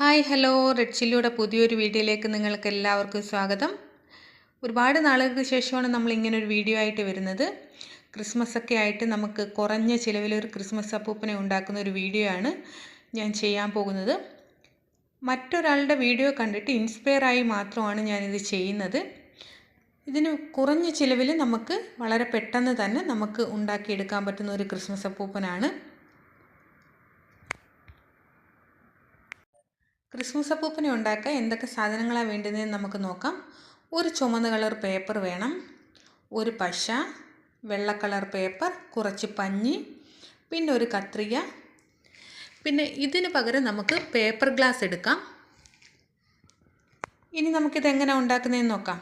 Hi hello red ചില്ലിയുടെ പുതിയൊരു വീഡിയോയിലേക്ക് നിങ്ങൾക്ക് എല്ലാവർക്കും സ്വാഗതം. ഒരുപാട് നാളുകൾക്ക് ശേഷമാണ് നമ്മൾ ഇങ്ങനൊരു വീഡിയോ ആയിട്ട് വരുന്നത്. ക്രിസ്മസ് ഒക്കെ ആയിട്ട് നമുക്ക് കുറഞ്ഞ ചിലവിലൊരു ക്രിസ്മസ് അപ്പൂപ്പനെ ഉണ്ടാക്കുന്ന ഒരു വീഡിയോ ആണ് ഞാൻ ചെയ്യാൻ പോകുന്നത്. മറ്റൊരാളുടെ വീഡിയോ കണ്ടിട്ട് ഇൻസ്പയർ ആയി മാത്രമാണ് ഞാനിത് ചെയ്യുന്നത്. ഇതിന് കുറഞ്ഞ ചിലവിൽ നമുക്ക് വളരെ പെട്ടെന്ന് തന്നെ നമുക്ക് ഉണ്ടാക്കിയെടുക്കാൻ പറ്റുന്ന ഒരു ക്രിസ്മസ് അപ്പൂപ്പനാണ്. ക്രിസ്മസ് അപ്പൂപ്പനെ ഉണ്ടാക്കാൻ എന്തൊക്കെ സാധനങ്ങളാണ് വേണ്ടുന്നതെന്ന് നമുക്ക് നോക്കാം. ഒരു ചുമന്ന കളർ പേപ്പർ വേണം, ഒരു പശ, വെള്ള കളർ പേപ്പർ, കുറച്ച് പഞ്ഞി, പിന്നെ ഒരു കത്രിക. പിന്നെ ഇതിന് പകരം നമുക്ക് പേപ്പർ ഗ്ലാസ് എടുക്കാം. ഇനി നമുക്കിത് എങ്ങനെ ഉണ്ടാക്കുന്നതെന്ന് നോക്കാം.